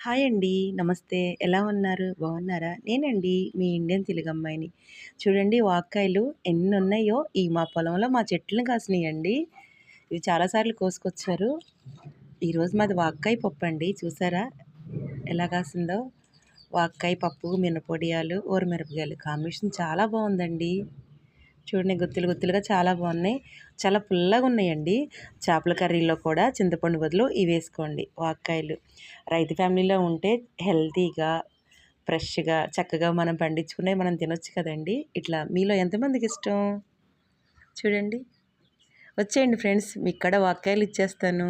Hi అండి. నమస్తే. ఎలా ఉన్నారు? బాగున్నారా? నేనండి మీ ఇండియన్ తెలుగమ్మాయిని. చూడండి వాక్కాయలు ఎన్నున్నాయో మా పొలంలో మా చెట్లుని కాసినాయండి. ఇవి చాలా సార్లు కోసుకొచ్చారు. ఈరోజు మాది వాక్కాయ పప్పండి. చూసారా ఎలా కాసిందో? వాక్కాయ పప్పు, మినపొడియాలు, ఊరమిరపకాయలు కాంబినేషన్ చాలా బావుందండి. చూడండి గుత్తులు గుత్తులుగా చాలా బాగున్నాయి. చాలా పుల్లగా ఉన్నాయండి. చేపల కర్రీలో కూడా చింతపండు బదులు ఇవేసుకోండి వాక్కాయలు. రైతు ఫ్యామిలీలో ఉంటే హెల్తీగా, ఫ్రెష్‌గా, చక్కగా మనం పండించుకున్నయి మనం తినొచ్చు కదండీ! ఇట్లా మీలో ఎంతమందికి ఇష్టం? చూడండి. వచ్చేయండి ఫ్రెండ్స్ మీకు కూడా వాక్కాయలు ఇచ్చేస్తాను.